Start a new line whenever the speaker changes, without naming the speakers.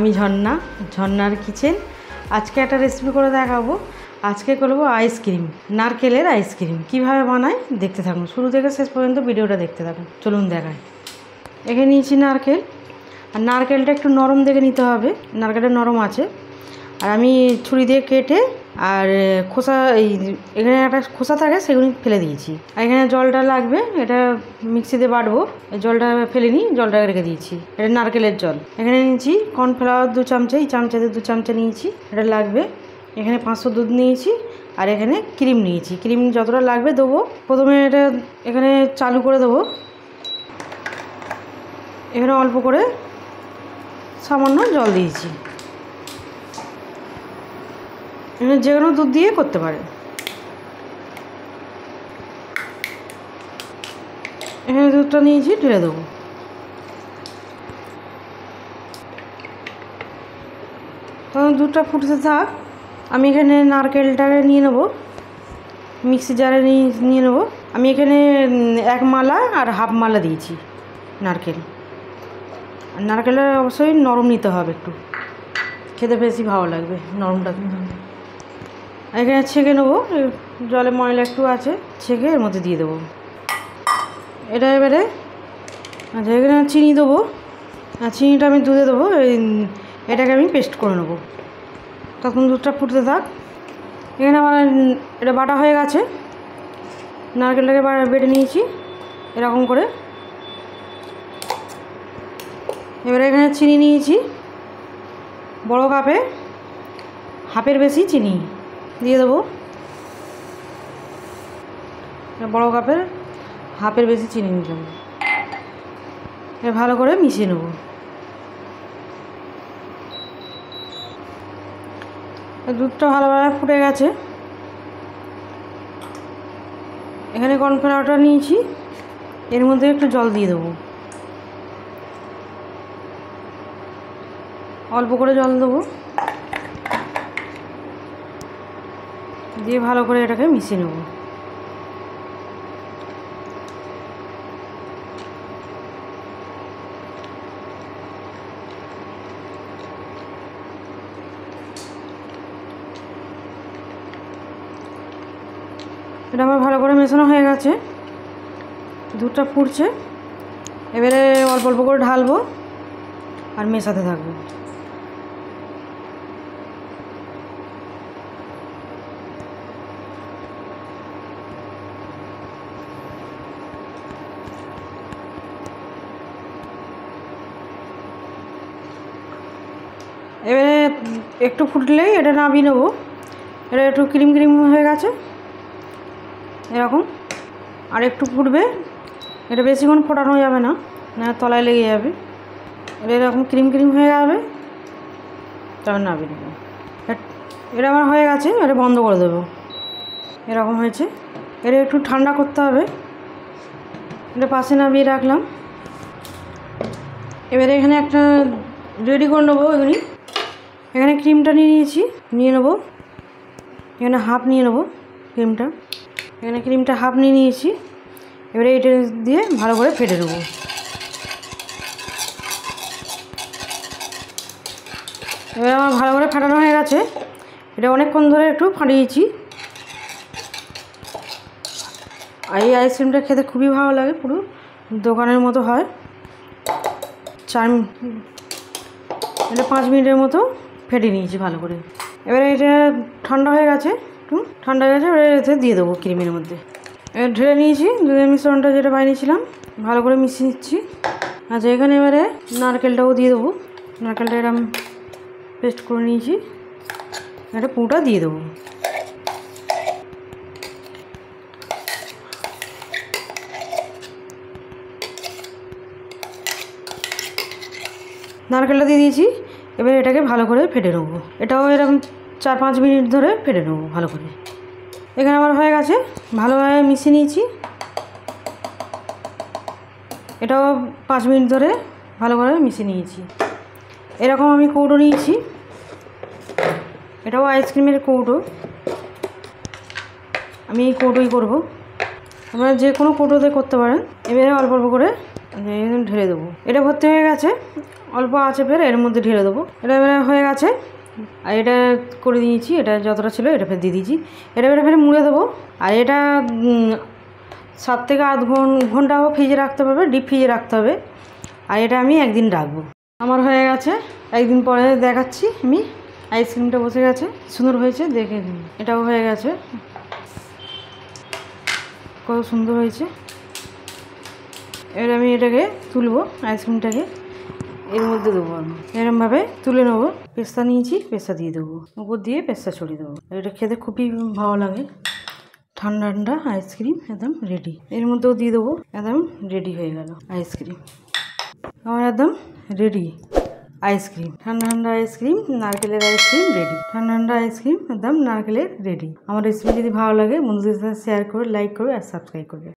আমি ঝর্ণা, ঝর্ণার কিচেন। আজকে একটা রেসিপি করে দেখাবো। আজকে করবো আইসক্রিম, নারকেলের আইসক্রিম। কিভাবে বানাই দেখতে থাকুন, শুরু থেকে শেষ পর্যন্ত ভিডিওটা দেখতে থাকুন। চলুন দেখাই। এখানে নিয়েছি নারকেল, আর নারকেলটা একটু নরম দেখে নিতে হবে, নারকেলটা নরম আছে। আর আমি ছুরি দিয়ে কেটে আর খোসা, এখানে একটা খোসা থাকে সেগুলি ফেলে দিয়েছি। আর এখানে জলটা লাগবে, এটা মিক্সিতে বাটবো, জলটা ফেলে নিই, জলটা রেখে দিয়েছি। এটা নারকেলের জল। এখানে নিয়েছি কর্নফ্লাওয়ার 2 চামচা, এই চামচাতে 2 চামচা নিয়েছি, এটা লাগবে। এখানে 500 দুধ নিয়েছি, আর এখানে ক্রিম নিয়েছি। ক্রিম যতটা লাগবে দেবো। প্রথমে এটা এখানে চালু করে দেবো। এখানে অল্প করে সামান্য জল দিয়েছি। এখানে যে কোনো দুধ দিয়ে করতে পারে। এখানে দুধটা নিয়েছি, ঢেলে দেবো। তখন দুধটা ফুটতে থাক, আমি এখানে নারকেলটাকে নিয়ে নেবো, মিক্সি জারে নিয়ে নেবো। আমি এখানে 1 মালা আর হাফ মালা দিয়েছি নারকেল। আর নারকেলটা অবশ্যই নরম নিতে হবে, একটু খেতে বেশি ভালো লাগবে নরমটা। এখানে ছেঁকে নেবো, জলে ময়লা একটু আছে, ছেঁকে এর মধ্যে দিয়ে দেবো এটা। এবারে আচ্ছা, এখানে চিনি দেবো, আর চিনিটা আমি দুধে দেবো। এটাকে আমি পেস্ট করে নেবো। তখন দুধটা ফুটতে থাক। এখানে আমার এটা বাটা হয়ে গেছে, নারকেলটাকে বেটে নিয়েছি এরকম করে। এবারে এখানে চিনি নিয়েছি, বড় কাপে হাফের বেশি চিনি দিয়ে দেবো। বড় কাপের হাফের বেশি চিনি নিলাম। এটা ভালো করে মিশিয়ে নেব। দুধটা ভালোভাবে ফুটে গেছে। এখানে কর্নফ্লাওয়ারটা নিয়েছি, এর মধ্যে একটু জল দিয়ে দেবো, অল্প করে জল দেবো, দিয়ে ভালো করে এটাকে মিশিয়ে নেব। এটা আমার ভালো করে মেশানো হয়ে গেছে, দুধটা ফুটছে। এবারে অল্প অল্প করে ঢালবো আর মেশাতে থাকবো। এবারে একটু ফুটলেই এটা নামিয়ে নেবো। এটা একটু ক্রিম ক্রিম হয়ে গেছে এরকম। আর একটু ফুটবে, এটা বেশিক্ষণ ফোটানো যাবে না, না তলায় লেগে যাবে। এটা এরকম ক্রিম ক্রিম হয়ে যাবে, তারপর নামিয়ে নেবো। এটা আমার হয়ে গেছে, এটা বন্ধ করে দেবো। এরকম হয়েছে। এটা একটু ঠান্ডা করতে হবে, এটা পাশে নামিয়ে রাখলাম। এবারে এখানে একটা রেডি করে নেবো। এখানে ক্রিমটা নিয়ে নেবো। এখানে হাফ নিয়ে নেবো ক্রিমটা। এখানে ক্রিমটা হাফ নিয়ে নিয়েছি। এবারে এটা দিয়ে ভালো করে ফেটে নেবো। এবারে আমার ভালো করে ফাটানো হয়ে গেছে। এটা অনেকক্ষণ ধরে একটু ফাটিয়েছি। আর এই আইসক্রিমটা খেতে খুবই ভালো লাগে, পুরো দোকানের মতো হয়। এটা 5 মিনিটের মতো ফেটে নিয়েছি ভালো করে। এবারে এটা ঠান্ডা হয়ে গেছে, একটু ঠান্ডা হয়ে গেছে। এবারে এতে দিয়ে দেবো ক্রিমের মধ্যে। এবার ঢেলে নিয়েছি দুধের মিশ্রণটা, যেটা বানিয়েছিলাম, ভালো করে মিশিয়ে নিচ্ছি। আচ্ছা, এখানে এবারে নারকেলটাও দিয়ে দেবো। নারকেলটা এরকম পেস্ট করে নিয়েছি, এটা পুরোটা দিয়ে দেবো। নারকেলটা দিয়ে দিয়েছি। এবার এটাকে ভালো করে ফেটে নেবো। এটাও এরকম 4-5 মিনিট ধরে ফেটে নেবো ভালো করে। এখানে আমার হয়ে গেছে, ভালোভাবে মিশিয়ে নিয়েছি। এটাও 5 মিনিট ধরে ভালো করে মিশিয়ে নিয়েছি। এরকম আমি কৌটো নিয়েছি, এটাও আইসক্রিমের কৌটো। আমি এই কৌটোই করবো, আপনারা যে কোনো কৌটোতে করতে পারেন। এবারে অল্প অল্প করে ঢেলে দেবো। এটা ভর্তি হয়ে গেছে, অল্প আছে ফের এর মধ্যে ঢেলে দেবো। এটা এবারে হয়ে গেছে। আর এটা করে দিয়েছি, এটা যতটা ছিল এটা ফের দিয়ে দিয়েছি। এটা এবারে ফের মুড়ে দেবো। আর এটা 7 থেকে 8 ঘন্টাও ফ্রিজে রাখতে হবে, ডিপ ফ্রিজে রাখতে হবে। আর এটা আমি একদিন রাখবো। আমার হয়ে গেছে, একদিন পরে দেখাচ্ছি আমি। আইসক্রিমটা বসে গেছে, সুন্দর হয়েছে, দেখে নিন। এটাও হয়ে গেছে, কত সুন্দর হয়েছে। এবার আমি এটাকে তুলবো, আইসক্রিমটাকে এর মধ্যে দেবো। আমি এরমভাবে তুলে নেবো। পেস্তা নিয়েছি, পেস্তা দিয়ে দেবো, উপর দিয়ে পেস্তা ছড়িয়ে দেবো। এটা খেতে খুবই ভালো লাগে। ঠান্ডা ঠান্ডা আইসক্রিম একদম রেডি। এর মধ্যেও দিয়ে দেবো, একদম রেডি হয়ে গেল আইসক্রিম। আমার একদম রেডি আইসক্রিম, ঠান্ডা ঠান্ডা আইসক্রিম, নারকেলের আইসক্রিম রেডি। ঠান্ডা ঠান্ডা আইসক্রিম একদম নারকেলের রেডি। আমার রেসিপি যদি ভালো লাগে বন্ধুদের সাথে শেয়ার করে, লাইক করবে আর সাবস্ক্রাইব করবে।